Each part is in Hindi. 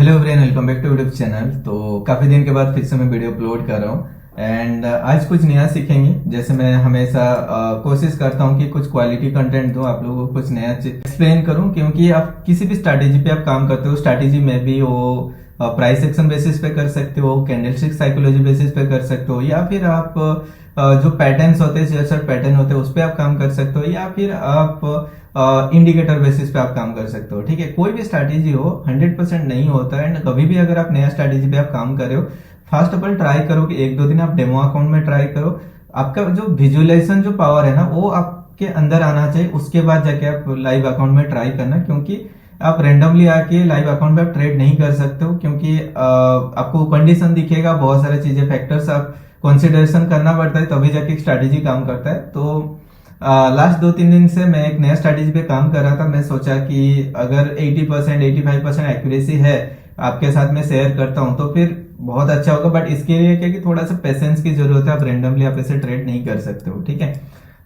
Hello everyone, welcome back to YouTube channel. तो काफी दिन के बाद फिर से मैं वीडियो अपलोड कर रहा हूँ एंड आज कुछ नया सीखेंगे। जैसे मैं हमेशा कोशिश करता हूँ कि कुछ क्वालिटी कंटेंट दूं, आप लोगों को कुछ नया एक्सप्लेन करूं, क्योंकि आप किसी भी स्ट्रैटेजी पे आप काम करते हो, स्ट्रैटेजी में भी वो प्राइस एक्शन बेसिस पे कर सकते हो, कैंडलस्टिक साइकोलॉजी बेसिस पे कर सकते हो, या फिर आप जो पैटर्न्स होते हैं, शेयर पैटर्न होते हैं, उस पर आप काम कर सकते हो, या फिर आप इंडिकेटर बेसिस पे आप काम कर सकते हो। ठीक है, कोई भी स्ट्रैटेजी हो 100% नहीं होता एंड कभी भी अगर आप नया स्ट्रैटेजी पे आप काम कर रहे हो, फर्स्ट ऑफ ऑल ट्राई करो कि एक दो दिन आप डेमो अकाउंट में ट्राई करो। आपका जो विजुअलाइजेशन जो पावर है ना, वो आपके अंदर आना चाहिए, उसके बाद जाके आप लाइव अकाउंट में ट्राई करना। क्योंकि आप रेंडमली आके लाइव अकाउंट में आप ट्रेड नहीं कर सकते हो, क्योंकि आपको कंडीशन दिखेगा, बहुत सारी चीजें फैक्टर्स आप कंसिडरेशन करना पड़ता है, तभी जाके स्ट्रैटेजी काम करता है। तो लास्ट 2-3 दिन से मैं एक नया स्ट्रैटेजी पे काम कर रहा था। मैं सोचा कि अगर 80% 85% एक्यूरेसी है, आपके साथ में शेयर करता हूं तो फिर बहुत अच्छा होगा। बट इसके लिए क्या कि थोड़ा सा पेशेंस की जरूरत है, आप रेंडमली आप ऐसे ट्रेड नहीं कर सकते हो। ठीक है,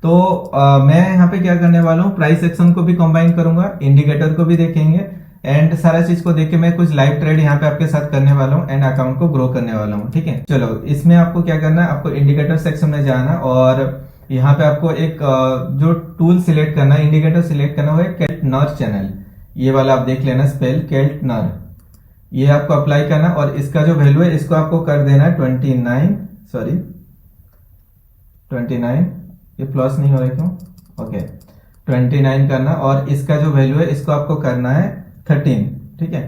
तो मैं यहाँ पे क्या करने वाला हूँ, प्राइस एक्शन को भी कंबाइन करूंगा, इंडिकेटर को भी देखेंगे एंड सारा चीज को देख के मैं कुछ लाइव ट्रेड यहाँ पे आपके साथ करने वाला हूँ एंड अकाउंट को ग्रो करने वाला हूँ। ठीक है, चलो इसमें आपको क्या करना है, आपको इंडिकेटर सेक्शन में जाना और यहाँ पे आपको एक जो टूल सिलेक्ट करना है, इंडिकेटर सिलेक्ट करना है केल्टनर चैनल, ये वाला आप देख लेना, स्पेल केल्टनर, ये आपको अप्लाई करना और इसका जो वैल्यू है इसको आपको कर देना है 29, ये प्लस नहीं हो रहा क्यों, ओके 29 करना और इसका जो वैल्यू है इसको आपको करना है 13। ठीक है,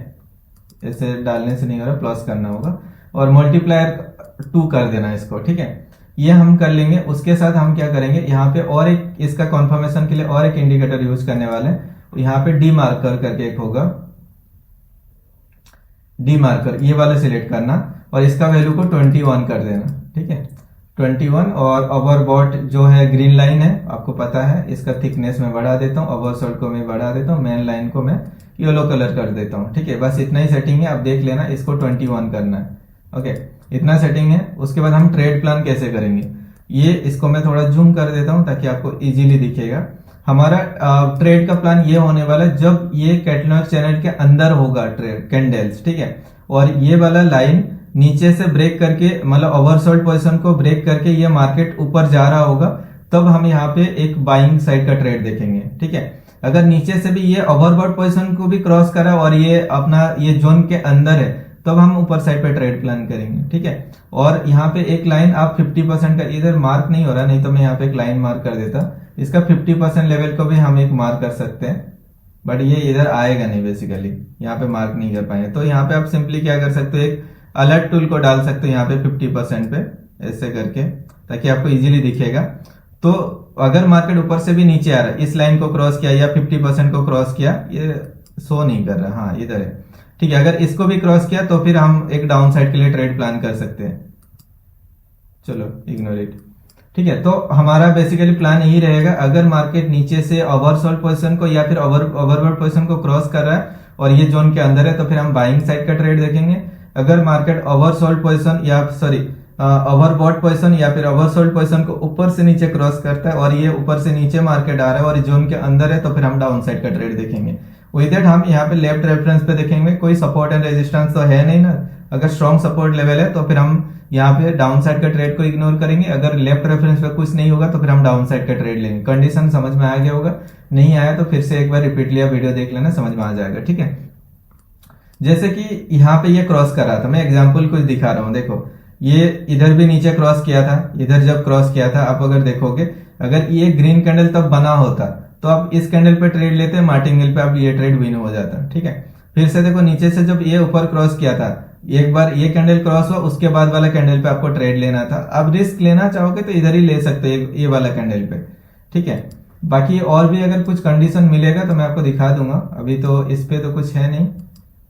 ऐसे डालने से नहीं हो रहा, प्लस करना होगा और मल्टीप्लायर 2 कर देना इसको। ठीक है, ये हम कर लेंगे। उसके साथ हम क्या करेंगे, यहाँ पे और एक इसका कंफर्मेशन के लिए और एक इंडिकेटर यूज करने वाले हैं। यहाँ पे डी मार्कर करके एक होगा, डी मार्कर, ये वाला सिलेक्ट करना और इसका वैल्यू को 21 कर देना। ठीक है, 21 और ओवरबॉट जो है ग्रीन लाइन है, आपको पता है, इसका थिकनेस में बढ़ा देता हूँ, ओवरशॉट को मैं बढ़ा देता हूँ, मेन लाइन को मैं येलो कलर कर देता हूँ। ठीक है, बस इतना ही सेटिंग है, आप देख लेना, इसको 21 करना है। ओके, इतना सेटिंग है। उसके बाद हम ट्रेड प्लान कैसे करेंगे, ये इसको मैं थोड़ा जूम कर देता हूं ताकि आपको इजीली दिखेगा। हमारा ट्रेड का प्लान ये होने वाला है, जब ये केल्टनर चैनल के अंदर होगा ट्रेड कैंडल्स, ठीक है, और ये वाला लाइन नीचे से ब्रेक करके, मतलब ओवरसोल्ड पोजीशन को ब्रेक करके ये मार्केट ऊपर जा रहा होगा, तब हम यहाँ पे एक बाइंग साइड का ट्रेड देखेंगे। ठीक है, अगर नीचे से भी ये ओवरबॉट पोजीशन को भी क्रॉस करा और ये अपना ये जोन के अंदर है, तब हम ऊपर साइड पे ट्रेड प्लान करेंगे। ठीक है, और यहाँ पे एक लाइन आप 50% का, इधर मार्क नहीं हो रहा, नहीं तो मैं यहाँ पे एक लाइन मार्क कर देता, इसका 50% लेवल को भी हम एक मार्क कर सकते हैं, बट ये इधर आएगा नहीं, बेसिकली यहाँ पे मार्क नहीं कर पाएंगे। तो यहाँ पे आप सिंपली क्या कर सकते हो, एक अलर्ट टूल को डाल सकते हो यहाँ पे 50% पे, ऐसे करके, ताकि आपको इजीली दिखेगा। तो अगर मार्केट ऊपर से भी नीचे आ रहा है, इस लाइन को क्रॉस किया या 50% को क्रॉस किया, ये शो नहीं कर रहा, हाँ इधर है। ठीक है, अगर इसको भी क्रॉस किया तो फिर हम एक डाउन साइड के लिए ट्रेड प्लान कर सकते हैं। चलो इग्नोर इट। ठीक है, तो हमारा बेसिकली प्लान यही रहेगा, अगर मार्केट नीचे से ओवरसोल्ड पोजीशन को या फिर ओवरबॉट पोजीशन को क्रॉस कर रहा है और ये जोन के अंदर है, तो फिर हम बाइंग साइड का ट्रेड देखेंगे। अगर मार्केट ओवरसोल्ड पोजीशन या सॉरी ओवरबॉट पोजीशन या फिर ओवरसोल्ड पोजीशन को ऊपर से नीचे क्रॉस करता है और ये ऊपर से नीचे मार्केट आ रहा है और जोन के अंदर है, तो फिर हम डाउन साइड का ट्रेड देखेंगे। विद दैट हम यहाँ पे लेफ्ट रेफरेंस पे देखेंगे, कोई सपोर्ट एंड रेजिस्टेंस तो है नहीं ना, अगर स्ट्रॉन्ग सपोर्ट लेवल है तो फिर हम यहाँ पे डाउन साइड का ट्रेड को इग्नोर करेंगे। अगर लेफ्ट रेफरेंस पे कुछ नहीं होगा तो फिर हम डाउन साइड का ट्रेड लेंगे। कंडीशन समझ में आ गया होगा, नहीं आया तो फिर से एक बार रिपीट लिया वीडियो देख लेना, समझ में आ जाएगा। ठीक है, जैसे कि यहाँ पे ये क्रॉस कर रहा था, मैं एग्जाम्पल कुछ दिखा रहा हूँ, देखो ये इधर भी नीचे क्रॉस किया था, इधर जब क्रॉस किया था, आप अगर देखोगे, अगर ये ग्रीन कैंडल तब बना होता तो आप इस कैंडल पे ट्रेड लेते, मार्टिंगल पे आप ये ट्रेड विन हो जाता। ठीक है, फिर से देखो नीचे से जब ये ऊपर क्रॉस किया था, एक बार ये कैंडल क्रॉस हुआ, उसके बाद वाला कैंडल पे आपको ट्रेड लेना था। अब रिस्क लेना चाहोगे तो इधर ही ले सकते हो, ये वाला कैंडल पे। ठीक है, बाकी और भी अगर कुछ कंडीशन मिलेगा तो मैं आपको दिखा दूंगा, अभी तो इस पे तो कुछ है नहीं,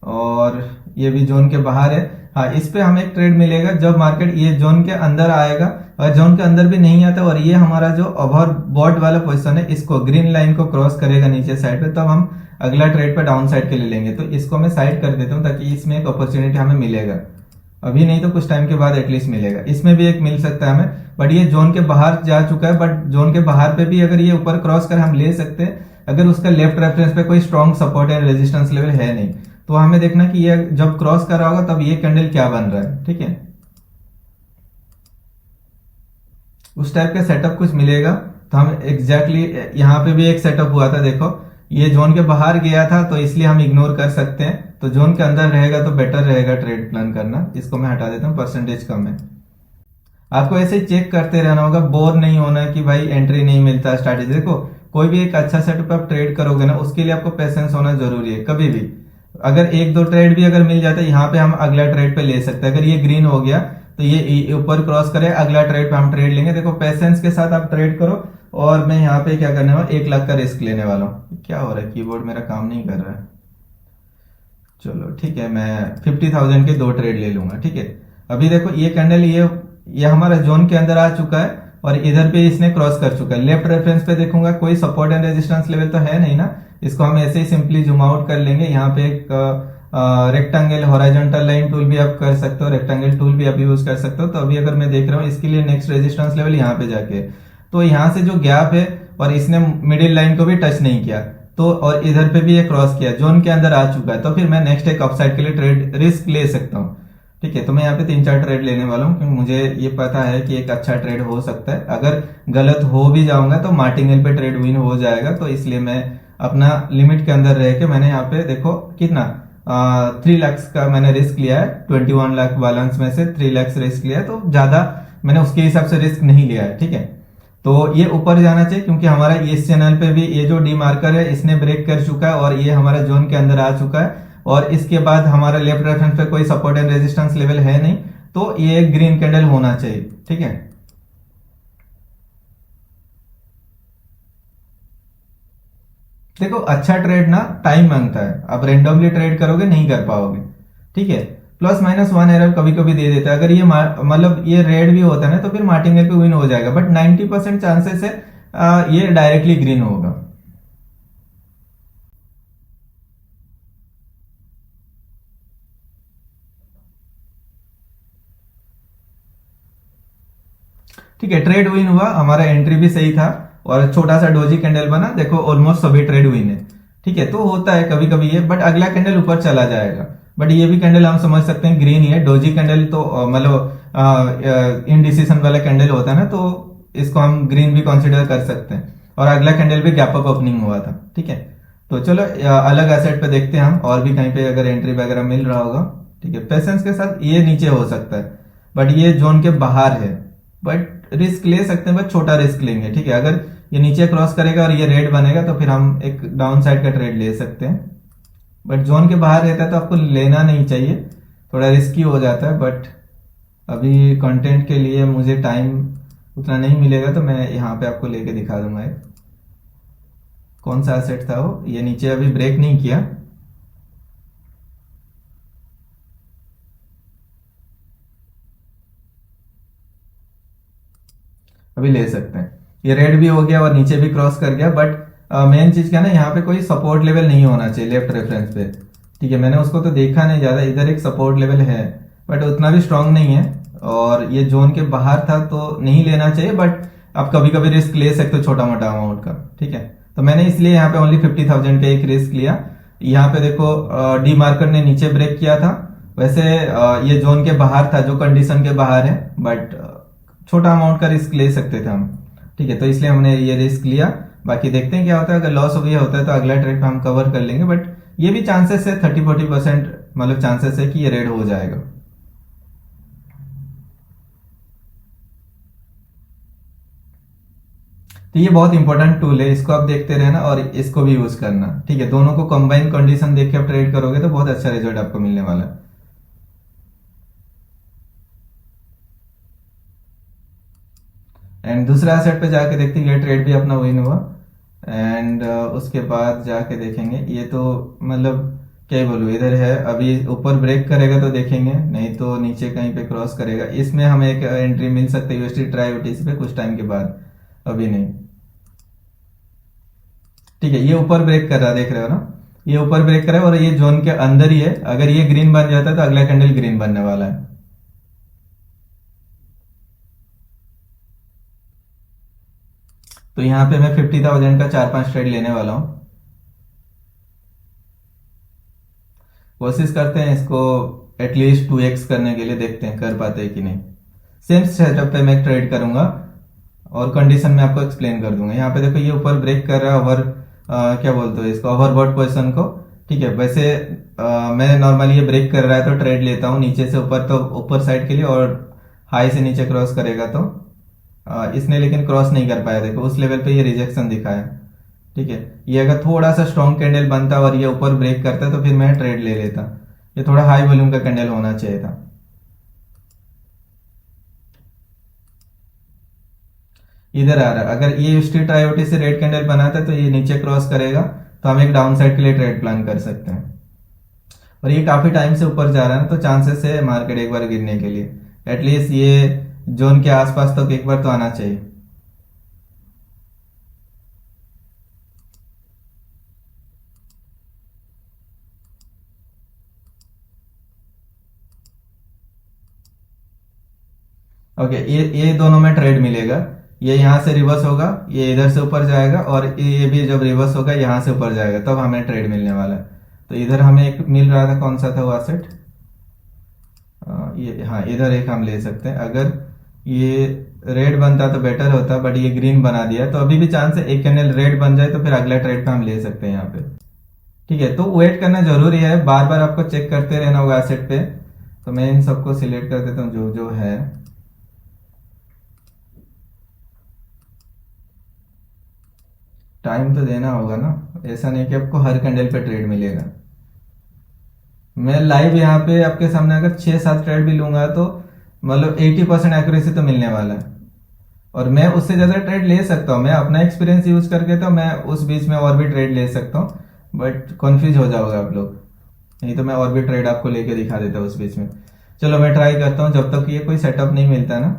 और ये भी जोन के बाहर है। हाँ, इस पे हमें एक ट्रेड मिलेगा जब मार्केट ये जोन के अंदर आएगा, और जोन के अंदर भी नहीं आता और ये हमारा जो ओवरबॉट वाला पोजीशन है, इसको ग्रीन लाइन को क्रॉस करेगा नीचे साइड पे, तब हम अगला ट्रेड पे डाउन साइड के लिए लेंगे। तो इसको मैं साइड कर देता हूँ ताकि इसमें एक अपॉर्चुनिटी हमें मिलेगा, अभी नहीं तो कुछ टाइम के बाद एटलीस्ट मिलेगा, इसमें भी एक मिल सकता है हमें, बट ये जोन के बाहर जा चुका है। बट जोन के बाहर पे भी अगर ये ऊपर क्रॉस कर हम ले सकते हैं, अगर उसका लेफ्ट रेफरेंस पे कोई strong support and resistance level है नहीं, तो हमें देखना कि ये जब क्रॉस कर रहा होगा तब ये कैंडल क्या बन रहा है, ठीक है। उस टाइप का सेटअप कुछ मिलेगा तो हम एग्जैक्टली यहाँ पे भी एक सेटअप हुआ था, देखो ये जोन के बाहर गया था तो इसलिए हम इग्नोर कर सकते हैं, तो जोन के अंदर रहेगा तो बेटर रहेगा ट्रेड प्लान करना। इसको मैं हटा देता हूँ, परसेंटेज कम है। आपको ऐसे ही चेक करते रहना होगा, बोर नहीं होना कि भाई एंट्री नहीं मिलता स्ट्रैटेजी। देखो कोई भी एक अच्छा सेटअप आप ट्रेड करोगे ना, उसके लिए आपको पेशेंस होना जरूरी है। कभी भी अगर एक दो ट्रेड भी अगर मिल जाता है, यहाँ पे हम अगला ट्रेड पे ले सकते हैं। अगर ये ग्रीन हो गया तो ये ऊपर क्रॉस करे, अगला ट्रेड पे हम ट्रेड लेंगे। देखो पेशेंस के साथ आप ट्रेड करो। और मैं यहाँ पे क्या करने वाला, 1 लाख का रिस्क लेने वाला हूँ। क्या हो रहा है, कीबोर्ड मेरा काम नहीं कर रहा है। चलो ठीक है, मैं 50,000 के 2 ट्रेड ले लूंगा, ठीक है। अभी देखो ये कैंडल ये हमारा जोन के अंदर आ चुका है और इधर पे इसने क्रॉस कर चुका है। लेफ्ट रेफरेंस पे देखूंगा कोई सपोर्ट एंड रेजिस्टेंस लेवल तो है नहीं ना, इसको हम ऐसे ही सिंपली जूम आउट कर लेंगे। यहाँ पे एक रेक्टेंगल हॉरिजॉन्टल लाइन टूल भी आप कर सकते हो, रेक्टेंगल टूल भी आप यूज कर सकते हो। तो अभी अगर मैं देख रहा हूँ इसके लिए नेक्स्ट रेजिस्टेंस लेवल यहाँ पे जाके, तो यहाँ से जो गैप है और इसने मिडिल लाइन को भी टच नहीं किया, तो और इधर पे भी ये क्रॉस किया, जोन के अंदर आ चुका है, तो फिर मैं नेक्स्ट एक अपसाइड के लिए ट्रेड रिस्क ले सकता हूँ, ठीक है। तो मैं यहाँ पे 3-4 ट्रेड लेने वाला हूँ, क्योंकि मुझे ये पता है कि एक अच्छा ट्रेड हो सकता है। अगर गलत हो भी जाऊंगा तो मार्टिंगल पे ट्रेड विन हो जाएगा, तो इसलिए मैं अपना लिमिट के अंदर रह के मैंने यहाँ पे देखो कितना 3 लाख का मैंने रिस्क लिया है। 21 लाख बैलेंस में से 3 लाख रिस्क लिया है, तो ज्यादा मैंने उसके हिसाब से रिस्क नहीं लिया है, ठीक है। तो ये ऊपर जाना चाहिए, क्योंकि हमारा इस चैनल पे भी ये जो डी मार्कर है इसने ब्रेक कर चुका है और ये हमारा जोन के अंदर आ चुका है। और इसके बाद हमारा लेफ्ट रेफरेंस पे कोई सपोर्ट एंड रेजिस्टेंस लेवल है नहीं, तो ये ग्रीन कैंडल होना चाहिए, ठीक है। देखो अच्छा ट्रेड ना टाइम मांगता है, आप रेंडमली ट्रेड करोगे नहीं कर पाओगे, ठीक है। +-1 एरर कभी कभी दे देता है। अगर ये मतलब ये रेड भी होता है ना, तो फिर मार्टिंगल पे विन हो जाएगा, बट 90% चांसेस है ये डायरेक्टली ग्रीन होगा। ठीक है, ट्रेड विन हुआ, हमारा एंट्री भी सही था और छोटा सा डोजी कैंडल बना। देखो ऑलमोस्ट सभी ट्रेड विन है, ठीक है। तो होता है कभी कभी ये, बट अगला कैंडल ऊपर चला जाएगा। बट ये भी कैंडल हम समझ सकते हैं ग्रीन ही है। डोजी कैंडल तो मतलब इनडिसीजन वाला कैंडल होता है ना, तो इसको हम ग्रीन भी कंसिडर कर सकते हैं। और अगला कैंडल भी गैप अप ओपनिंग हुआ था, ठीक है। तो चलो अलग एसेट पे देखते हैं हम, और भी कहीं पे अगर एंट्री वगैरह मिल रहा होगा, ठीक है। पेशेंस के साथ ये नीचे हो सकता है, बट ये जोन के बाहर है, बट रिस्क ले सकते हैं, बट छोटा रिस्क लेंगे, ठीक है। अगर ये नीचे क्रॉस करेगा और ये रेड बनेगा तो फिर हम एक डाउन साइड का ट्रेड ले सकते हैं। बट जोन के बाहर रहता है तो आपको लेना नहीं चाहिए, थोड़ा रिस्की हो जाता है। बट अभी कंटेंट के लिए मुझे टाइम उतना नहीं मिलेगा, तो मैं यहाँ पे आपको लेके दिखा दूंगा एक कौन सा एसेट था वो। ये नीचे अभी ब्रेक नहीं किया, अभी ले सकते हैं। ये रेड भी हो गया और नीचे भी क्रॉस कर गया, बट मेन चीज क्या ना, यहाँ पे कोई सपोर्ट लेवल नहीं होना चाहिए लेफ्ट रेफरेंस पे, ठीक है। मैंने उसको तो देखा नहीं ज्यादा, इधर एक सपोर्ट लेवल है बट उतना भी स्ट्रांग नहीं है, और ये जोन के बाहर था तो नहीं लेना चाहिए। बट आप कभी कभी रिस्क ले सकते हो छोटा मोटा अमाउंट का, ठीक है। तो मैंने इसलिए यहाँ पे ओनली 50,000 का एक रिस्क लिया। यहाँ पे देखो डी मार्केट ने नीचे ब्रेक किया था, वैसे ये जोन के बाहर था, जो कंडीशन के बाहर है, बट छोटा अमाउंट का रिस्क ले सकते थे हम, ठीक है। तो इसलिए हमने ये रिस्क लिया। बाकी देखते हैं क्या होता है, अगर लॉस हो गया होता है तो अगला ट्रेड पे हम कवर कर लेंगे। बट ये भी चांसेस है 30-40% मतलब चांसेस है कि ये रेड हो जाएगा। तो ये बहुत इंपॉर्टेंट टूल है, इसको आप देखते रहना और इसको भी यूज करना, ठीक है। दोनों को कंबाइन कंडीशन देख के आप ट्रेड करोगे तो बहुत अच्छा रिजल्ट आपको मिलने वाला है। एंड दूसरा एसेट पे जाके देखते हैं, ये ट्रेड भी अपना विन हुआ। एंड उसके बाद जाके देखेंगे, ये तो मतलब क्या ही बोलूं, इधर है। अभी ऊपर ब्रेक करेगा तो देखेंगे, नहीं तो नीचे कहीं पे क्रॉस करेगा। इसमें हमें एक एंट्री मिल सकती है यूएसडी ट्राई यूटीसी पे कुछ टाइम के बाद, अभी नहीं, ठीक है। ये ऊपर ब्रेक कर रहा है, देख रहे हो ना, ये ऊपर ब्रेक कर रहा है और ये जोन के अंदर ही है। अगर ये ग्रीन बन जाता है तो अगला कैंडल ग्रीन बनने वाला है। तो यहाँ पे मैं 50,000 का 4-5 ट्रेड लेने वाला हूँ। कोशिश करते हैं इसको एटलीस्ट 2x करने के लिए, देखते हैं कर पाते हैं कि नहीं। सेम सेटअप पे मैं ट्रेड करूंगा और कंडीशन में आपको एक्सप्लेन कर दूंगा। यहाँ पे देखो ये ऊपर ब्रेक कर रहा है ओवर, क्या बोलते हो इसको, ओवरबॉट पोजिशन को। ठीक है, वैसे मैं नॉर्मली ये ब्रेक कर रहा है तो ट्रेड लेता हूँ नीचे से ऊपर, तो ऊपर साइड के लिए, और हाई से नीचे क्रॉस करेगा तो इसने लेकिन क्रॉस नहीं कर पाया, देखो उस लेवल पे ये रिजेक्शन दिखाया। ठीक है, ये अगर थोड़ा सा स्ट्रॉन्ग कैंडल बनता और ये ऊपर ब्रेक करता तो फिर मैं ट्रेड ले लेता। ये थोड़ा हाई वॉल्यूम का कैंडल होना चाहिए था। इधर आ रहा है, अगर ये स्ट्रीट आईओटी से रेड कैंडल बनाता है तो ये नीचे क्रॉस करेगा तो हम एक डाउन साइड के लिए ट्रेड प्लान कर सकते हैं। और ये काफी टाइम से ऊपर जा रहा है तो चांसेस है मार्केट एक बार गिरने के लिए, एटलीस्ट ये जोन के आसपास तक एक बार तो आना चाहिए। ओके, ये दोनों में ट्रेड मिलेगा। ये यहां से रिवर्स होगा, ये इधर से ऊपर जाएगा, और ये भी जब रिवर्स होगा यहां से ऊपर जाएगा, तब हमें ट्रेड मिलने वाला है। तो इधर हमें एक मिल रहा था, कौन सा था वो एसेट, ये हाँ, इधर एक हम ले सकते हैं। अगर ये रेड बनता तो बेटर होता, बट ये ग्रीन बना दिया, तो अभी भी चांस है एक कैंडल रेड बन जाए तो फिर अगला ट्रेड पे हम ले सकते हैं यहाँ पे। ठीक है, तो वेट करना जरूरी है, बार बार आपको चेक करते रहना होगा एसेट पे। तो मैं इन सबको सिलेक्ट कर देता हूँ जो जो है। टाइम तो देना होगा ना, ऐसा नहीं कि आपको हर कैंडल पे ट्रेड मिलेगा। मैं लाइव यहाँ पे आपके सामने अगर 6-7 ट्रेड भी लूंगा तो मतलब 80% एक्यूरेसी तो मिलने वाला है, और मैं उससे ज्यादा ट्रेड ले सकता हूँ। मैं अपना एक्सपीरियंस यूज करके तो मैं उस बीच में और भी ट्रेड ले सकता हूँ, बट कंफ्यूज हो जाओगे आप लोग, नहीं तो मैं और भी ट्रेड आपको लेके दिखा देता हूँ उस बीच में। चलो मैं ट्राई करता हूँ, जब तक ये कोई सेटअप नहीं मिलता ना।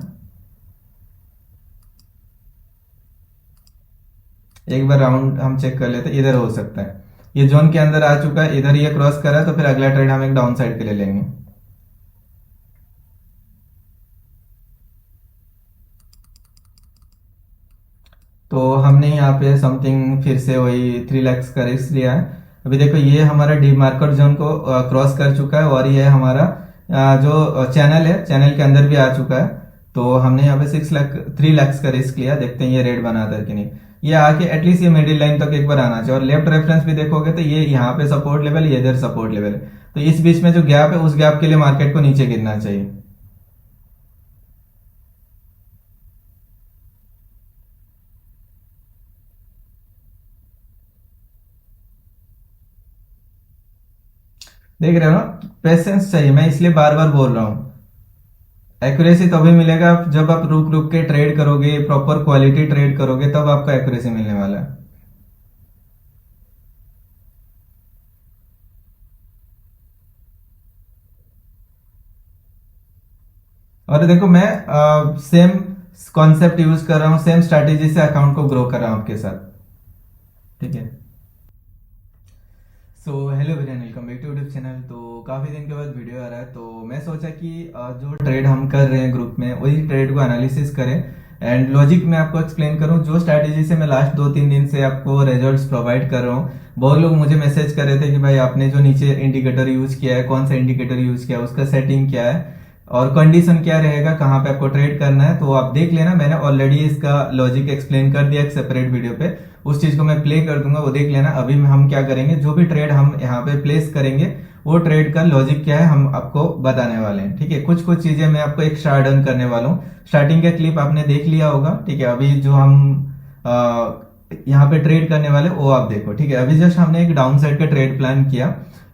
एक बार राउंड हम चेक कर लेते, इधर हो सकता है ये जोन के अंदर आ चुका है, इधर ये क्रॉस करा तो फिर अगला ट्रेड हम एक डाउन साइड के लिए लेंगे। तो हमने यहाँ पे समथिंग फिर से वही 3 लाख का रिस्क लिया है। अभी देखो ये हमारा डी मार्केट जोन को क्रॉस कर चुका है, और ये हमारा जो चैनल है, चैनल के अंदर भी आ चुका है। तो हमने यहाँ पे 3 लाख का रिस्क लिया, देखते हैं ये रेड बनाता है कि नहीं। ये आके एटलीस्ट ये मिडिल लाइन तक एक बार आना चाहिए, और लेफ्ट रेफरेंस भी देखोगे तो ये यहाँ पे सपोर्ट लेवल, ये इधर सपोर्ट लेवल है, तो इस बीच में जो गैप है उस गैप के लिए मार्केट को नीचे गिरना चाहिए। देख रहे हो ना, पेशेंस चाहिए, मैं इसलिए बार बार बोल रहा हूं। एक्यूरेसी तभी मिलेगा जब आप रुक रुक के ट्रेड करोगे, प्रॉपर क्वालिटी ट्रेड करोगे, तब आपको एक्यूरेसी मिलने वाला है। और देखो मैं सेम कॉन्सेप्ट यूज कर रहा हूँ, सेम स्ट्रैटेजी से अकाउंट को ग्रो कर रहा हूँ आपके साथ। ठीक है, so hello everyone, welcome back to YouTube channel. तो काफ़ी दिन के बाद वीडियो आ रहा है, तो मैं सोचा कि जो ट्रेड हम कर रहे हैं ग्रुप में वही ट्रेड को एनालिसिस करें एंड लॉजिक में आपको एक्सप्लेन करूं, जो स्ट्रैटेजी से मैं लास्ट 2-3 दिन से आपको रिजल्ट्स प्रोवाइड कर रहा हूं। बहुत लोग मुझे मैसेज कर रहे थे कि भाई आपने जो नीचे इंडिकेटर यूज किया है, कौन सा इंडिकेटर यूज किया है, उसका सेटिंग क्या है और कंडीशन क्या रहेगा, कहाँ पे आपको ट्रेड करना है, तो आप देख लेना। मैंने ऑलरेडी इसका लॉजिक एक्सप्लेन कर दिया एक सेपरेट वीडियो पे, उस चीज को मैं प्ले कर दूंगा, वो देख लेना। अभी हम क्या करेंगे, जो भी ट्रेड हम यहाँ पे प्लेस करेंगे वो ट्रेड का लॉजिक क्या है हम आपको बताने वाले हैं। ठीक है, कुछ कुछ चीजें मैं आपको एक डन करने वाला हूँ। स्टार्टिंग का क्लिप आपने देख लिया होगा। ठीक है, अभी जो हम यहाँ पे ट्रेड करने वाले वो आप देखो। ठीक है, अभी जस्ट हमने एक डाउन साइड का ट्रेड प्लान किया,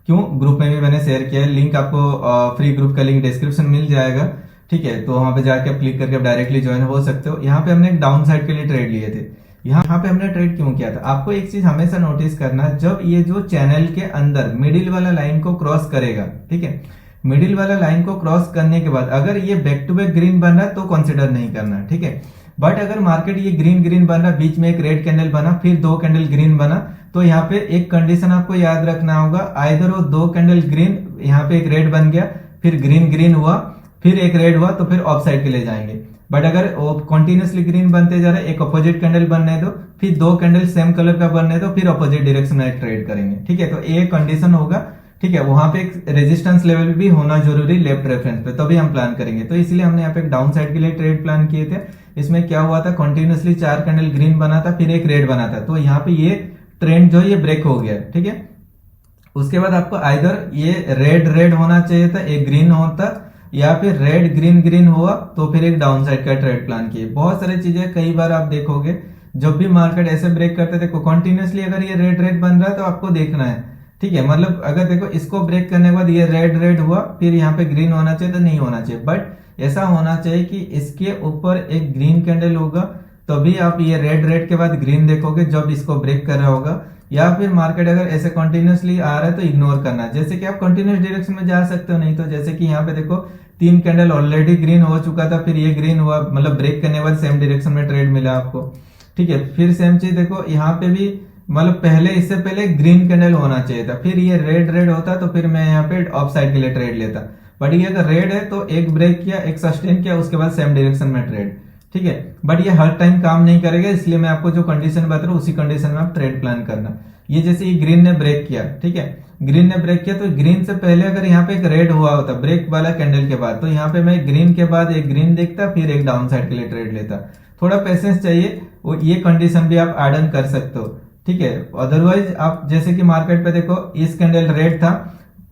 क्यों, ग्रुप में भी मैंने शेयर किया है, लिंक आपको फ्री ग्रुप का लिंक डिस्क्रिप्शन मिल जाएगा। ठीक है, तो वहां पे जाके आप क्लिक करके आप डायरेक्टली ज्वाइन हो सकते हो। यहाँ पे हमने एक डाउन साइड के लिए ट्रेड लिए थे। यहाँ पे हमने ट्रेड क्यों किया था, आपको एक चीज हमेशा नोटिस करना, जब ये जो चैनल के अंदर मिडिल वाला लाइन को क्रॉस करेगा, ठीक है, मिडिल वाला लाइन को क्रॉस करने के बाद अगर ये बैक टू बैक ग्रीन बन रहा है तो कंसिडर नहीं करना। ठीक है, बट अगर मार्केट ये ग्रीन ग्रीन बन रहा, बीच में एक रेड कैंडल बना, फिर 2 कैंडल ग्रीन बना, तो यहाँ पे एक कंडीशन आपको याद रखना होगा, आइदर वो 2 कैंडल ग्रीन, यहाँ पे एक रेड बन गया, फिर ग्रीन ग्रीन हुआ, फिर एक रेड हुआ, तो फिर ऑफ साइड के लिए जाएंगे। बट अगर वो कंटिन्यूसली ग्रीन बनते जा रहे, एक अपोजिट कैंडल बनने दो, फिर 2 कैंडल सेम कलर का बनने दो, फिर अपोजिट डायरेक्शन में ट्रेड करेंगे। ठीक है, तो ये कंडीशन होगा। ठीक है, वहां पे एक रेजिस्टेंस लेवल भी होना जरूरी लेफ्ट रेफरेंस पे, तभी हम प्लान करेंगे। तो इसलिए हमने यहाँ पे एक डाउन साइड के लिए ट्रेड प्लान किए थे। इसमें क्या हुआ था, कंटिन्यूसली 4 कैंडल ग्रीन बना था, फिर एक रेड बना था, तो यहाँ पे ये ट्रेंड जो है ये ब्रेक हो गया, ठीक है। उसके बाद आपको आइदर ये रेड रेड होना चाहिए था, एक ग्रीन होता, या फिर रेड ग्रीन ग्रीन हुआ तो फिर एक डाउन साइड का ट्रेड प्लान किए। बहुत सारी चीजें, कई बार आप देखोगे जब भी मार्केट ऐसे ब्रेक करते, देखो कंटिन्यूसली अगर ये रेड रेड बन रहा है तो आपको देखना है, ठीक है। मतलब अगर देखो इसको ब्रेक करने के बाद ये रेड रेड हुआ, फिर यहाँ पे ग्रीन होना चाहिए तो नहीं होना चाहिए, बट ऐसा होना चाहिए कि इसके ऊपर एक ग्रीन कैंडल होगा, तभी आप ये रेड रेड के बाद ग्रीन देखोगे जब इसको ब्रेक कर रहा होगा। या फिर मार्केट अगर ऐसे कंटिन्यूसली आ रहा है तो इग्नोर करना है, जैसे कि आप कंटिन्यूस डायरेक्शन में जा सकते हो, नहीं तो जैसे कि यहाँ पे देखो 3 कैंडल ऑलरेडी ग्रीन हो चुका था, फिर ये ग्रीन हुआ, मतलब ब्रेक करने के बाद सेम डायरेक्शन में ट्रेड मिला आपको, ठीक है। फिर सेम चीज देखो यहाँ पे भी, मतलब पहले इससे पहले ग्रीन कैंडल होना चाहिए था, फिर ये रेड रेड होता तो फिर मैं यहाँ पे ऑफ साइड के लिए ट्रेड लेता, बट ये अगर रेड है तो एक ब्रेक किया, एक सस्टेन किया, उसके बाद सेम डायरेक्शन में ट्रेड, ठीक है। बट ये हर टाइम काम नहीं करेगा, इसलिए मैं आपको जो कंडीशन बता रहा हूँ उसी कंडीशन में आप ट्रेड प्लान करना। ये जैसे ये ग्रीन ने ब्रेक किया, ठीक है, ग्रीन ने ब्रेक किया, तो ग्रीन से पहले अगर यहाँ पे एक रेड हुआ होता ब्रेक वाला कैंडल के बाद, तो यहाँ पे मैं ग्रीन के बाद एक ग्रीन देखता, फिर एक डाउन साइड के लिए ट्रेड लेता। थोड़ा पेशेंस चाहिए, वो ये कंडीशन भी आप एड ऑन कर सकते हो, ठीक है। अदरवाइज आप जैसे कि मार्केट पे देखो इस कैंडल रेड था,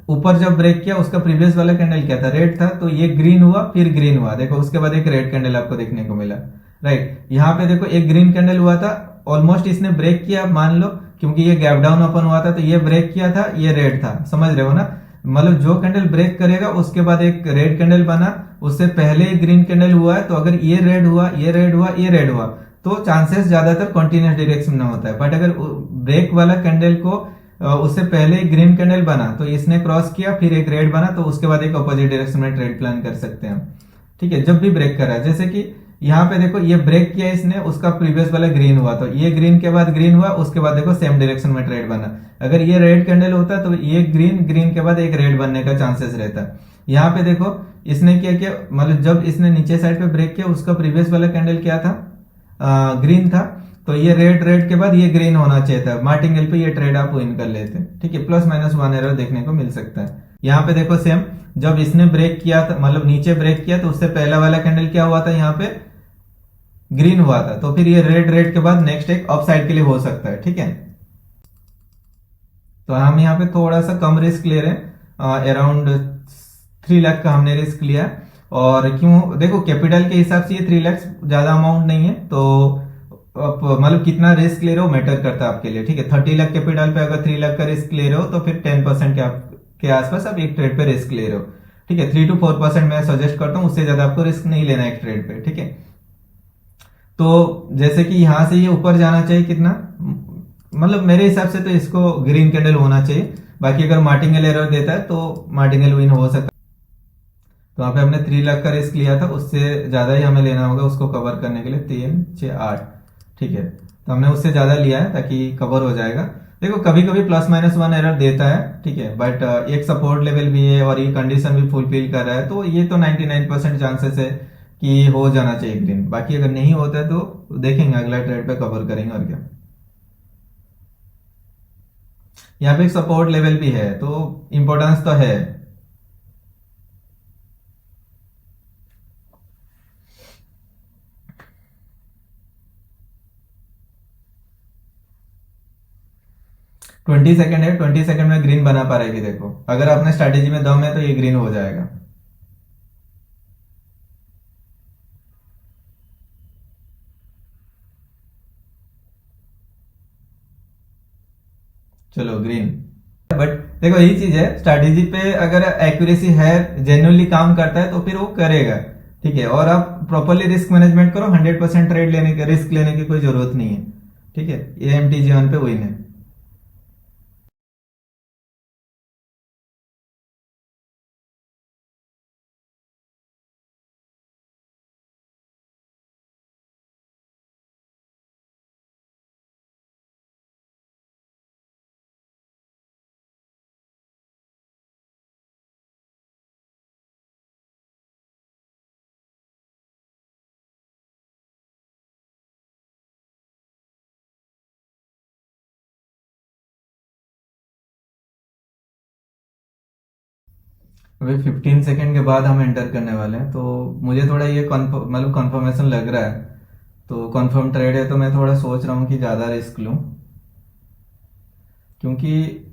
ऊपर जब ब्रेक किया उसका प्रीवियस वाला कैंडल क्या था, रेड था, तो ये ग्रीन हुआ, फिर ग्रीन हुआ, देखो उसके बाद एक रेड कैंडल आपको देखने को मिला, राइट। यहाँ पे देखो एक ग्रीन कैंडल हुआ था, ऑलमोस्ट इसने ब्रेक किया, मान लो, क्योंकि ये गैप डाउन ओपन हुआ था, तो ये ब्रेक किया था, ये रेड था, समझ रहे हो ना। मतलब जो कैंडल ब्रेक करेगा उसके बाद एक रेड कैंडल बना, उससे पहले एक ग्रीन कैंडल हुआ है, तो अगर ये रेड हुआ, ये रेड हुआ, ये रेड हुआ, तो चांसेस ज्यादातर कंटिन्यूस डायरेक्शन में होता है। बट अगर ब्रेक वाला कैंडल को उससे पहले एक ग्रीन कैंडल बना, तो इसने क्रॉस किया, फिर एक रेड बना, तो उसके बाद एक अपोजिट डायरेक्शन में ट्रेड प्लान कर सकते हैं, ठीक है। जब भी ब्रेक करा है, जैसे कि यहाँ पे देखो ये ब्रेक किया इसने, उसका प्रीवियस वाला ग्रीन हुआ, तो ये ग्रीन के बाद ग्रीन हुआ, उसके बाद देखो सेम डायरेक्शन में ट्रेड बना। अगर ये रेड कैंडल होता तो ये ग्रीन, ग्रीन के बाद एक रेड बनने का चांसेस रहता। यहाँ पे देखो इसने क्या किया, मतलब जब इसने नीचे साइड पे ब्रेक किया, उसका प्रीवियस वाला कैंडल क्या था, ग्रीन था, तो ये रेड रेड के बाद ये ग्रीन होना चाहिए था, मार्टिंगल पे ये ट्रेड आप विन कर लेते, ठीक है। प्लस माइनस 1 एरर देखने को मिल सकता है। यहाँ पे देखो सेम, जब इसने ब्रेक किया था, मतलब नीचे ब्रेक किया, तो उससे पहला वाला कैंडल क्या हुआ था, यहाँ पे ग्रीन हुआ था, तो फिर ये रेड रेड के बाद नेक्स्ट एक अप साइड के लिए हो सकता है, ठीक है। तो हम यहाँ पे थोड़ा सा कम रिस्क ले रहे हैं, अराउंड 3 लाख का हमने रिस्क लिया। और क्यों, देखो कैपिटल के हिसाब से ये 3 लाख ज्यादा अमाउंट नहीं है, तो आप मतलब कितना रिस्क ले रहे हो मैटर करता है आपके लिए, ठीक है। 30 लाख कैपिटल पे अगर 3 लाख का रिस्क ले रहे हो, तो फिर 10% के आसपास आप एक ट्रेड पे रिस्क ले रहे हो, ठीक है। 3 to 4% मैं सजेस्ट करता हूँ, उससे ज्यादा आपको रिस्क नहीं लेना एक ट्रेड पे, ठीक है। तो जैसे कि यहां से ये ऊपर जाना चाहिए कितना, मतलब मेरे हिसाब से तो इसको ग्रीन कैंडल होना चाहिए, बाकी अगर मार्टिंगल एरर देता है तो मार्टिंगल विन हो सकता है। तो वहां पे हमने 3 लाख का रिस्क लिया था, उससे ज्यादा ही हमें लेना होगा उसको कवर करने के लिए, 3, 6, 8, ठीक है। तो हमने उससे ज्यादा लिया है ताकि कवर हो जाएगा। देखो कभी कभी +-1 एरर देता है, ठीक है, बट एक सपोर्ट लेवल भी है और ये कंडीशन भी फुलफिल कर रहा है, तो ये तो 99% चांसेस है कि हो जाना चाहिए ग्रीन। बाकी अगर नहीं होता है तो देखेंगे अगला ट्रेड पे कवर करेंगे, और क्या। यहाँ पे एक सपोर्ट लेवल भी है, तो इंपॉर्टेंस तो है। 20 सेकंड है, 20 सेकंड में ग्रीन बना पा रहेगी, देखो अगर अपने स्ट्रैटेजी में दम है तो ये ग्रीन हो जाएगा। चलो ग्रीन। बट देखो यही चीज है, स्ट्रैटेजी पे अगर एक्यूरेसी है, जेन्युइनली काम करता है, तो फिर वो करेगा, ठीक है। और आप प्रॉपरली रिस्क मैनेजमेंट करो, 100% ट्रेड लेने के, रिस्क लेने की कोई जरूरत नहीं है, ठीक है। ये MTG1 पे वही है। अभी 15 सेकेंड के बाद हम एंटर करने वाले हैं, तो मुझे थोड़ा ये मतलब कंफर्मेशन लग रहा है, तो कंफर्म ट्रेड है, तो मैं थोड़ा सोच रहा हूँ कि ज़्यादा रिस्क लूँ, क्योंकि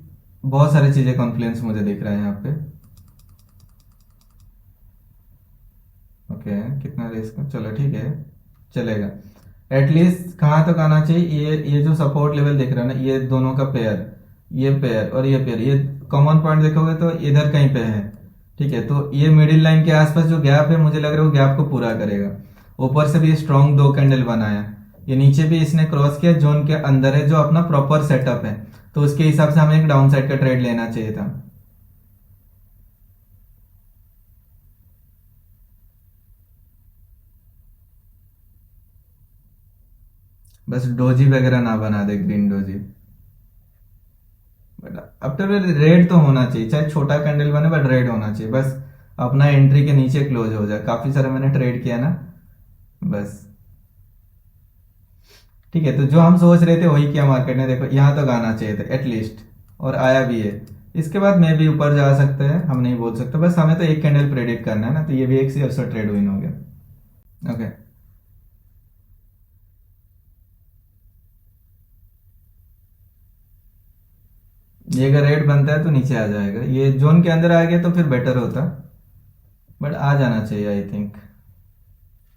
बहुत सारी चीज़ें कॉन्फ्लुएंस मुझे दिख रहा है यहाँ पे। ओके, कितना रिस्क, चलो ठीक है, चलेगा। एटलीस्ट कहाँ तक आना चाहिए, ये जो सपोर्ट लेवल दिख रहा है ना, ये दोनों का पेयर, ये पेयर और ये पेयर, ये कॉमन पॉइंट देखोगे तो इधर कहीं पे है। ठीक है, तो ये मिडिल लाइन के आसपास जो गैप है, मुझे लग रहा है वो गैप को पूरा करेगा। ऊपर से भी स्ट्रॉन्ग दो कैंडल बनाया, ये नीचे भी इसने क्रॉस किया, जोन के अंदर है जो अपना प्रॉपर सेटअप है, तो उसके हिसाब से हमें एक डाउन साइड का ट्रेड लेना चाहिए था। बस डोजी वगैरह ना बना दे, ग्रीन डोजी। बट अब तो रेड तो होना चाहिए, चाहे छोटा कैंडल बने बट रेड होना चाहिए, बस अपना एंट्री के नीचे क्लोज हो जाए। काफी सारे मैंने ट्रेड किया ना, बस। ठीक है, तो जो हम सोच रहे थे वही किया मार्केट ने, देखो यहाँ तक आना चाहिए था एटलीस्ट, और आया भी है। इसके बाद मैं भी ऊपर जा सकते हैं, हम नहीं बोल सकते, बस हमें तो एक कैंडल प्रेडिक्ट करना है ना, तो ये भी एक से ट्रेड विन हो गया। ओके, ये अगर रेड बनता है तो नीचे आ जाएगा, ये जोन के अंदर आ गया तो फिर बेटर होता, बट आ जाना चाहिए आई थिंक।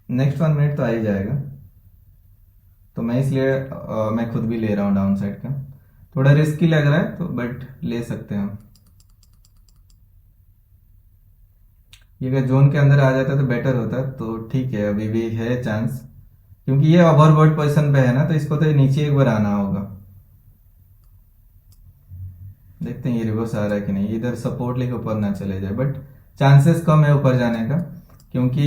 नेक्स्ट 1 मिनट तो आ ही जाएगा, तो मैं इसलिए मैं खुद भी ले रहा हूँ डाउन साइड का। थोड़ा रिस्की लग रहा है तो, बट ले सकते हैं हम। ये अगर जोन के अंदर आ जाता तो बेटर होता, तो ठीक है, अभी भी है चांस, क्योंकि ये ओवरबॉट पोजीशन पे है ना, तो इसको तो नीचे एक बार आना होगा। देखते हैं ये रिवर्स आ रहा है कि नहीं, इधर सपोर्ट लेके ऊपर ना चले जाए, बट चांसेस कम है ऊपर जाने का, क्योंकि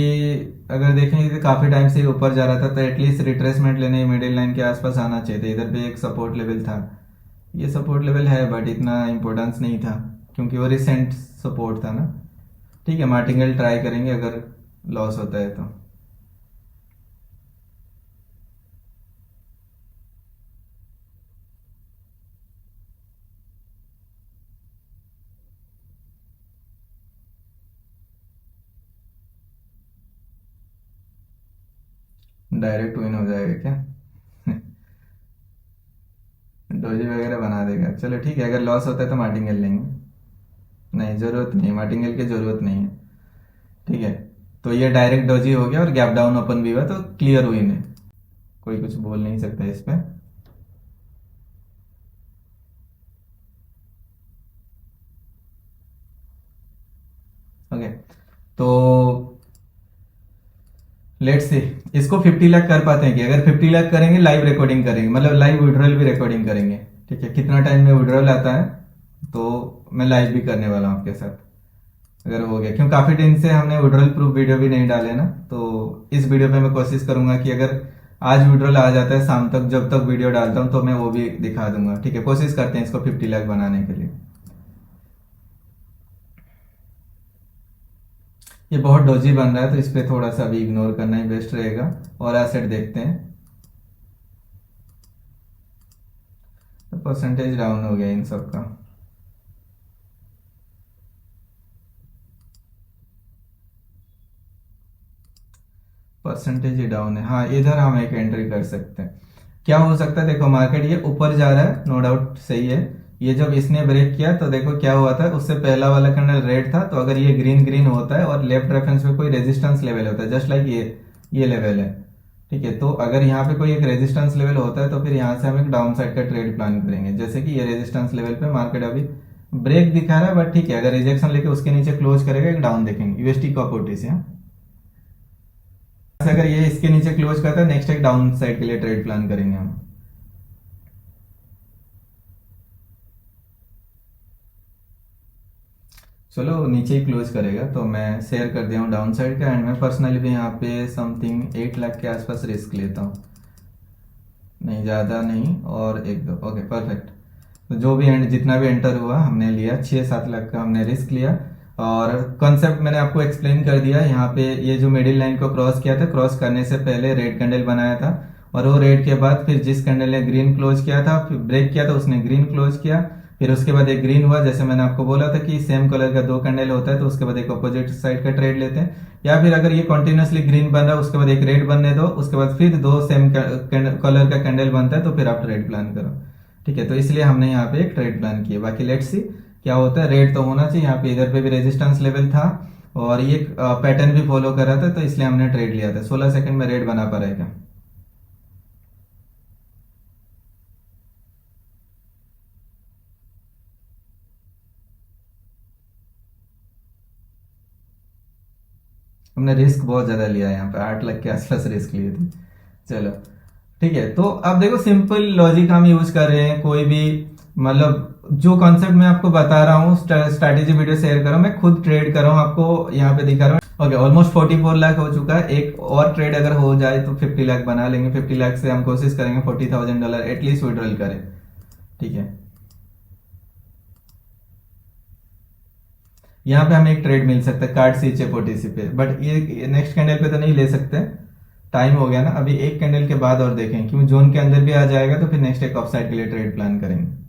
अगर देखें तो काफी टाइम से ऊपर जा रहा था, तो एटलीस्ट रिट्रेसमेंट लेने मिडिल लाइन के आसपास आना चाहिए था। इधर पे एक सपोर्ट लेवल था, ये सपोर्ट लेवल है बट इतना इंपॉर्टेंस नहीं था, क्योंकि वो रिसेंट सपोर्ट था ना। ठीक है, मार्टिंगल ट्राई करेंगे अगर लॉस होता है तो। डायरेक्ट विन हो जाएगा क्या? डोजी वगैरह बना देगा, चलो ठीक है, अगर लॉस होता है तो मार्टिंगल लेंगे। नहीं, जरूरत नहीं, मार्टिंगल की जरूरत नहीं है। ठीक है, तो ये डायरेक्ट डोजी हो गया और गैप डाउन ओपन भी हुआ, तो क्लियर विन है, कोई कुछ बोल नहीं सकता इस पे। ओके, तो लेट्स सी, इसको 50 लाख कर पाते हैं कि, अगर 50 लाख करेंगे लाइव रिकॉर्डिंग करेंगे, मतलब लाइव विड्रॉल भी रिकॉर्डिंग करेंगे। ठीक है, कितना टाइम में विड्रॉल आता है तो मैं लाइव भी करने वाला हूँ आपके साथ, अगर हो गया, क्योंकि काफी दिन से हमने विड्रॉल प्रूफ वीडियो भी नहीं डाले ना, तो इस वीडियो पे मैं कोशिश करूंगा कि अगर आज विड्रॉल आ जाता है शाम तक, जब तक वीडियो डालता हूँ, तो मैं वो भी दिखा दूंगा। ठीक है, कोशिश करते हैं इसको 50 लाख बनाने के लिए। ये बहुत डोजी बन रहा है, तो इस पे थोड़ा सा भी इग्नोर करना ही बेस्ट रहेगा, और एसेट देखते हैं। तो परसेंटेज डाउन हो गया इन सब का। परसेंटेज ही डाउन है, हाँ, इधर हम एक एंट्री कर सकते हैं। क्या हो सकता है, देखो मार्केट ये ऊपर जा रहा है, नो डाउट सही है। ये जब इसने ब्रेक किया तो देखो क्या हुआ था, उससे पहला वाला कैंडल रेड था, तो अगर ये ग्रीन ग्रीन होता है और लेफ्ट रेफरेंस में कोई रेजिस्टेंस लेवल होता है, जस्ट लाइक ये लेवल है। ठीक है, तो अगर यहाँ पे कोई एक रेजिस्टेंस लेवल होता है, तो फिर यहाँ से हम एक डाउन साइड का ट्रेड प्लान करेंगे। जैसे कि ये रेजिस्टेंस लेवल पे मार्केट अभी ब्रेक दिखा रहा है, बट ठीक है, अगर रिजेक्शन लेके उसके नीचे क्लोज करेगा, एक डाउन देखेंगे यूएसटी को अपोर्टी से। अगर ये इसके नीचे क्लोज करता है, नेक्स्ट एक डाउन साइड के लिए ट्रेड प्लान करेंगे हम। चलो नीचे ही क्लोज करेगा, तो मैं शेयर कर दिया हूँ डाउन साइड का, एंड मैं पर्सनली भी यहाँ पे समथिंग 8 लाख के आसपास रिस्क लेता हूँ, नहीं ज़्यादा नहीं, और एक दो। Okay, perfect. तो जो भी एंड जितना भी एंटर हुआ हमने लिया, 6-7 लाख का हमने रिस्क लिया। और कॉन्सेप्ट मैंने आपको एक्सप्लेन कर दिया। यहाँ पे ये जो मिडिल लाइन को क्रॉस किया था, क्रॉस करने से पहले रेड कैंडल बनाया था, और वो रेड के बाद फिर जिस कैंडल ने ग्रीन क्लोज किया था, फिर ब्रेक किया था, उसने ग्रीन क्लोज किया, फिर उसके बाद एक ग्रीन हुआ, जैसे मैंने आपको बोला था कि सेम कलर का दो कैंडल होता है तो उसके बाद एक अपोजिट साइड का ट्रेड लेते हैं, या फिर अगर ये कंटिन्यूसली ग्रीन बन रहा है उसके बाद एक रेड बनने दो, उसके बाद फिर दो सेम कलर का कैंडल बनता है तो फिर आप ट्रेड प्लान करो। ठीक है, तो इसलिए हमने यहाँ पे एक ट्रेड प्लान किया। बाकी लेट्स सी क्या होता है। रेड तो होना चाहिए, यहाँ पे इधर पे भी रेजिस्टेंस लेवल था और ये पैटर्न भी फॉलो कर रहा था, तो इसलिए हमने ट्रेड लिया था। 16 सेकंड में रेड बना पा रहेगा। हमने रिस्क बहुत ज्यादा लिया है, यहाँ पे 8 लाख के आसपास रिस्क लिए थे। चलो ठीक है, तो अब देखो सिंपल लॉजिक हम यूज कर रहे हैं। कोई भी मतलब जो कॉन्सेप्ट मैं आपको बता रहा हूँ, स्ट्रैटेजी वीडियो शेयर कर रहा हूँ, मैं खुद ट्रेड कर रहा हूँ, आपको यहाँ पे दिखा रहा हूँ। ओके, ऑलमोस्ट 44 लाख हो चुका है। एक और ट्रेड अगर हो जाए तो 50 लाख बना लेंगे। 50 लाख से हम कोशिश करेंगे $40,000 एटलीस्ट विड्रॉल करें। ठीक है, यहाँ पे हमें एक ट्रेड मिल सकता है कार्ड सी चेप ओटीसी पे, बट ये नेक्स्ट कैंडल पे तो नहीं ले सकते, टाइम हो गया ना। अभी एक कैंडल के बाद और देखें, क्योंकि जोन के अंदर भी आ जाएगा तो फिर नेक्स्ट एक ऑफ साइड के लिए ट्रेड प्लान करेंगे।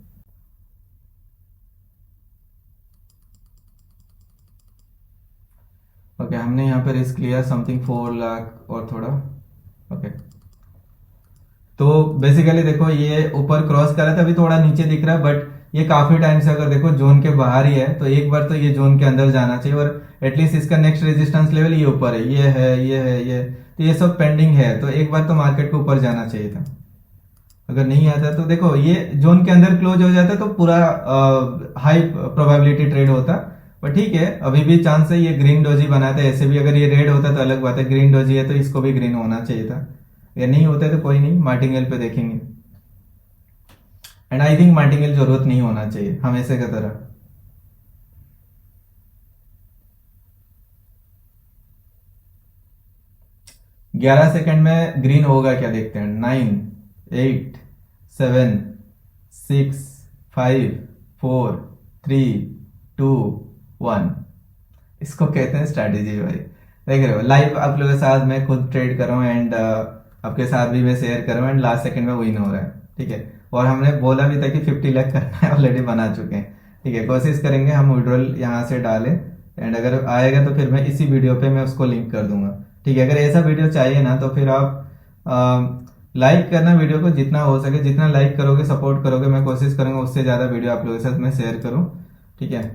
ओके, हमने यहाँ पे रिस्क लिया समथिंग 4 लाख और थोड़ा। ओके, तो बेसिकली देखो ये ऊपर क्रॉस कर रहा था, अभी थोड़ा नीचे दिख रहा है, बट ये काफी टाइम से अगर देखो जोन के बाहर ही है, तो एक बार तो ये जोन के अंदर जाना चाहिए और एटलीस्ट इसका नेक्स्ट रेजिस्टेंस लेवल ये ऊपर है, ये है, ये है, ये, तो ये सब पेंडिंग है, तो एक बार तो मार्केट को ऊपर जाना चाहिए था। अगर नहीं आता तो देखो ये जोन के अंदर क्लोज हो जाता तो पूरा हाई प्रोबेबिलिटी ट्रेड होता। पर ठीक है, अभी भी चांस है। ये ग्रीन डोजी बना था, ऐसे भी अगर ये रेड होता तो अलग बात है, ग्रीन डोजी है तो इसको भी ग्रीन होना चाहिए था। ये नहीं होता तो कोई नहीं, मार्टिंगेल पे देखेंगे। एंड आई थिंक मार्टिंगेल जरूरत नहीं होना चाहिए हमेशा की तरह। 11 सेकंड में ग्रीन होगा क्या, देखते हैं। 9, 8, 7, 6, 5, 4, 3, 2, 1। इसको कहते हैं स्ट्रैटेजी भाई। देख रहे हो लाइव आप लोगों के साथ मैं खुद ट्रेड कर रहा हूँ एंड आपके साथ भी मैं शेयर कर रहा हूँ एंड लास्ट सेकंड में विन हो रहा है। ठीक है, और हमने बोला भी था कि 50 लाख करना है, ऑलरेडी बना चुके हैं। ठीक है, कोशिश करेंगे हम विड्रॉल यहाँ से डालें एंड अगर आएगा तो फिर मैं इसी वीडियो पे मैं उसको लिंक कर दूंगा। ठीक है, अगर ऐसा वीडियो चाहिए ना तो फिर आप लाइक करना वीडियो को, जितना हो सके जितना लाइक करोगे सपोर्ट करोगे, मैं कोशिश करूंगा उससे ज्यादा वीडियो आप लोगों के साथ मैं शेयर करूं। ठीक है,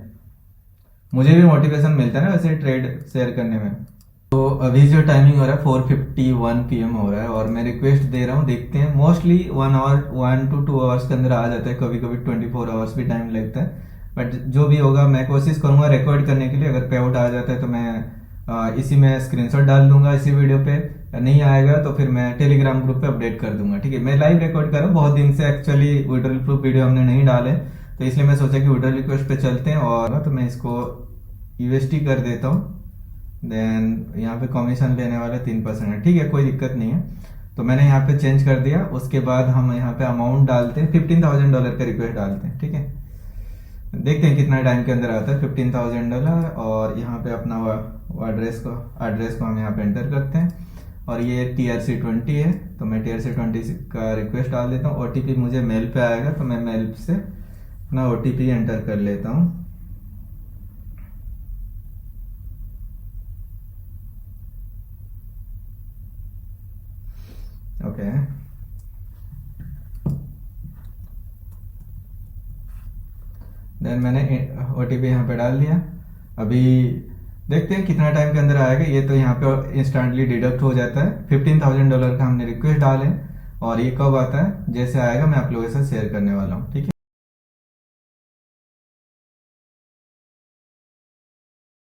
मुझे भी मोटिवेशन मिलता है ना वैसे ट्रेड शेयर करने में। तो अभी जो टाइमिंग हो रहा है 4:51 PM हो रहा है और मैं रिक्वेस्ट दे रहा हूँ, देखते हैं। मोस्टली 1 to 2 आवर्स के अंदर आ जाता है, कभी कभी 24 आवर्स भी टाइम लगता है, बट जो भी होगा मैं कोशिश करूंगा रिकॉर्ड करने के लिए। अगर पे आउट आ जाता है तो मैं इसी में स्क्रीनशॉट डाल दूंगा इसी वीडियो पे, नहीं आएगा तो फिर मैं टेलीग्राम ग्रुप पे अपडेट कर दूंगा। ठीक है, मैं लाइव रिकॉर्ड कर रहा हूँ, बहुत दिन से एक्चुअली विड्रॉल प्रूफ वीडियो हमने नहीं डाले, तो इसलिए मैं सोचा कि विड्रॉल रिक्वेस्ट पे चलते हैं। और तो मैं इसको यूएसटी कर देता हूँ, देन यहाँ पे कमीशन लेने वाला 3% है। ठीक है, कोई दिक्कत नहीं है, तो मैंने यहाँ पे चेंज कर दिया। उसके बाद हम यहाँ पे अमाउंट डालते हैं, $15,000 का रिक्वेस्ट डालते हैं। ठीक है, देखते हैं कितना टाइम के अंदर आता है। $15,000 और यहाँ पे अपना एड्रेस को हम यहाँ पे एंटर करते हैं और ये TRC20 है, तो मैं TRC20 का रिक्वेस्ट डाल देता हूँ। OTP मुझे मेल पे आएगा तो मैं मेल से अपना OTP एंटर कर लेता हूँ। ओके, देन मैंने OTP यहाँ पे डाल दिया। अभी देखते हैं कितना टाइम के अंदर आएगा। ये तो यहाँ पे इंस्टेंटली डिडक्ट हो जाता है। $15,000 का हमने रिक्वेस्ट डाले और ये कब आता है, जैसे आएगा मैं आप लोगों के साथ शेयर करने वाला हूँ। ठीक है।